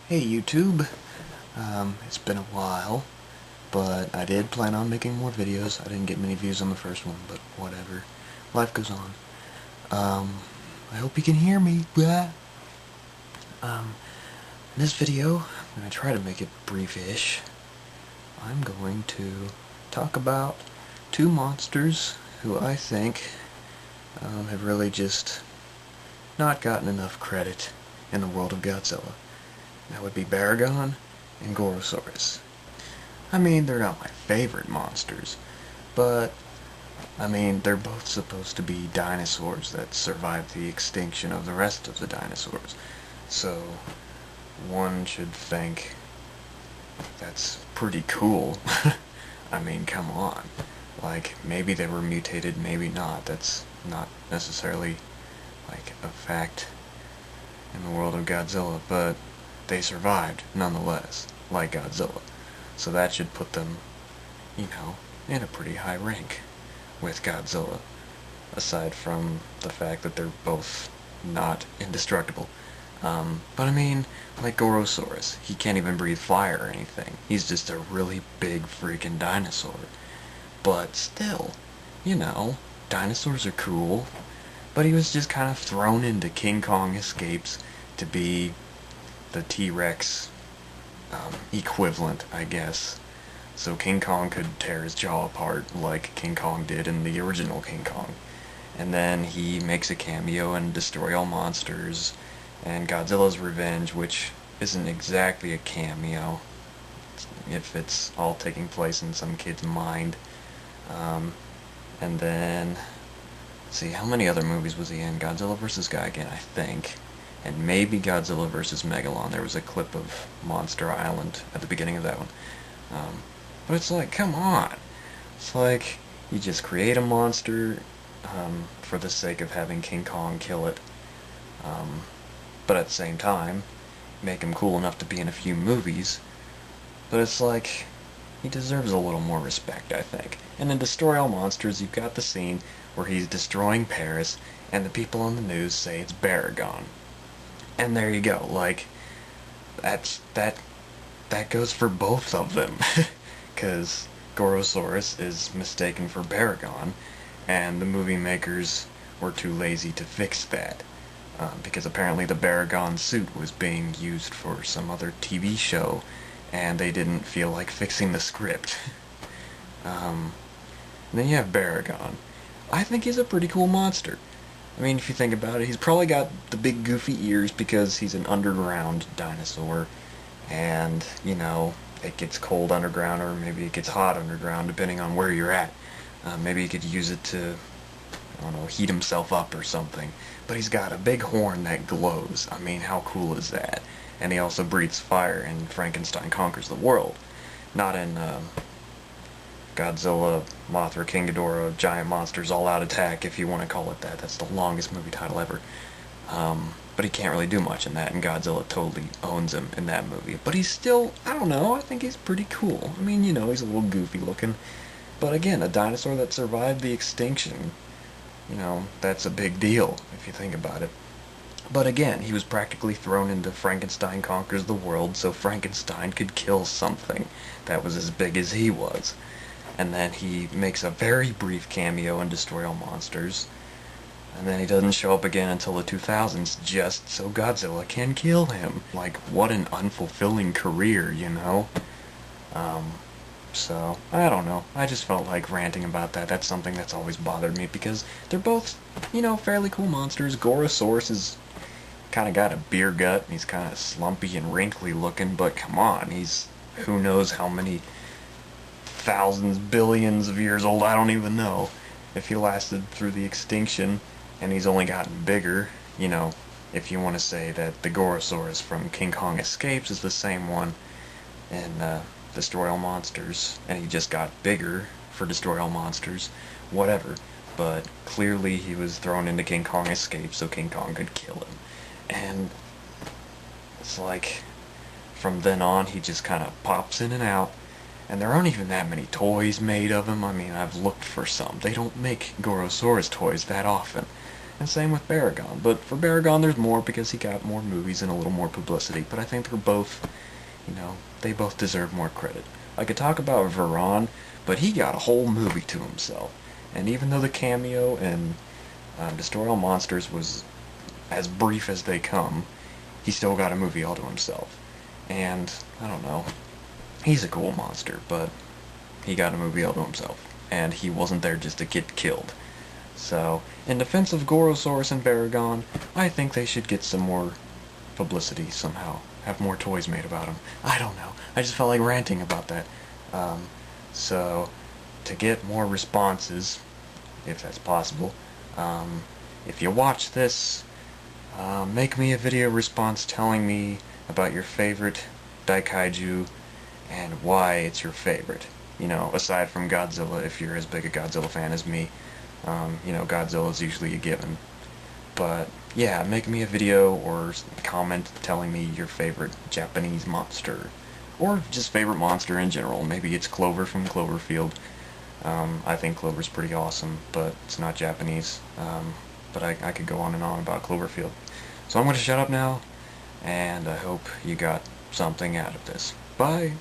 Hey YouTube, it's been a while, but I did plan on making more videos. I didn't get many views on the first one, but whatever. Life goes on. I hope you can hear me. Blah. In this video, I'm going to try to make it brief-ish. I'm going to talk about two monsters who I think have really just not gotten enough credit in the world of Godzilla. That would be Baragon and Gorosaurus. I mean, they're not my favorite monsters, but, I mean, they're both supposed to be dinosaurs that survived the extinction of the rest of the dinosaurs. So, one should think that's pretty cool. I mean, come on. Like, maybe they were mutated, maybe not. That's not necessarily, like, a fact in the world of Godzilla, but they survived, nonetheless, like Godzilla. So that should put them, in a pretty high rank with Godzilla, aside from the fact that they're both not indestructible. But I mean, like Gorosaurus, he can't even breathe fire or anything. He's just a really big freaking dinosaur. But still, dinosaurs are cool. But he was just kind of thrown into King Kong Escapes to be the T-Rex equivalent, I guess. So King Kong could tear his jaw apart like King Kong did in the original King Kong. And then he makes a cameo in Destroy All Monsters and Godzilla's Revenge, which isn't exactly a cameo if it's all taking place in some kid's mind. And then, let's see, how many other movies was he in? Godzilla vs. Gigan, I think. And maybe Godzilla vs. Megalon. There was a clip of Monster Island at the beginning of that one. But it's like, come on. It's like, you just create a monster for the sake of having King Kong kill it. But at the same time, make him cool enough to be in a few movies. But it's like, he deserves a little more respect, I think. And in Destroy All Monsters, you've got the scene where he's destroying Paris, and the people on the news say it's Baragon. And there you go, like, that goes for both of them. Because Gorosaurus is mistaken for Baragon, and the movie makers were too lazy to fix that. Because apparently the Baragon suit was being used for some other TV show, and they didn't feel like fixing the script. Then you have Baragon. I think he's a pretty cool monster. I mean, if you think about it, he's probably got the big goofy ears because he's an underground dinosaur. And, it gets cold underground or maybe it gets hot underground depending on where you're at. Maybe he could use it to, I don't know, heat himself up or something. But he's got a big horn that glows. I mean, how cool is that? And he also breathes fire in Frankenstein Conquers the World. Not in Godzilla, Mothra, King Ghidorah, Giant Monsters All Out Attack, if you want to call it that. That's the longest movie title ever. But he can't really do much in that, and Godzilla totally owns him in that movie. But he's still, I don't know, I think he's pretty cool. I mean, he's a little goofy looking. But again, a dinosaur that survived the extinction, that's a big deal, if you think about it. But again, he was practically thrown into Frankenstein Conquers the World so Frankenstein could kill something that was as big as he was. And then he makes a very brief cameo in Destroy All Monsters. And then he doesn't show up again until the 2000s just so Godzilla can kill him. Like, what an unfulfilling career, So, I don't know. I just felt like ranting about that. That's something that's always bothered me because they're both, fairly cool monsters. Gorosaurus is kind of got a beer gut. And he's kind of slumpy and wrinkly looking, but come on, he's who knows how many thousands, billions of years old, I don't even know. If he lasted through the extinction and he's only gotten bigger, if you want to say that the Gorosaurus from King Kong Escapes is the same one in Destroy All Monsters, and he just got bigger for Destroy All Monsters, whatever. But clearly he was thrown into King Kong Escapes so King Kong could kill him. And it's like, from then on, he just kind of pops in and out. And there aren't even that many toys made of him. I mean, I've looked for some. They don't make Gorosaurus toys that often. And same with Baragon. But for Baragon, there's more because he got more movies and a little more publicity. But I think they're both, they both deserve more credit. I could talk about Varan, but he got a whole movie to himself. And even though the cameo in Destroy All Monsters was as brief as they come, he still got a movie all to himself. And, I don't know, he's a cool monster, but he got a movie all to himself. And he wasn't there just to get killed. So, in defense of Gorosaurus and Baragon, I think they should get some more publicity somehow. Have more toys made about them. I don't know. I just felt like ranting about that. So, to get more responses, if that's possible, if you watch this, make me a video response telling me about your favorite Daikaiju and why it's your favorite. Aside from Godzilla, if you're as big a Godzilla fan as me. Godzilla's usually a given. But, yeah, make me a video or comment telling me your favorite Japanese monster. Or just favorite monster in general. Maybe it's Clover from Cloverfield. I think Clover's pretty awesome, but it's not Japanese. But I could go on and on about Cloverfield. So I'm going to shut up now, and I hope you got something out of this. Bye!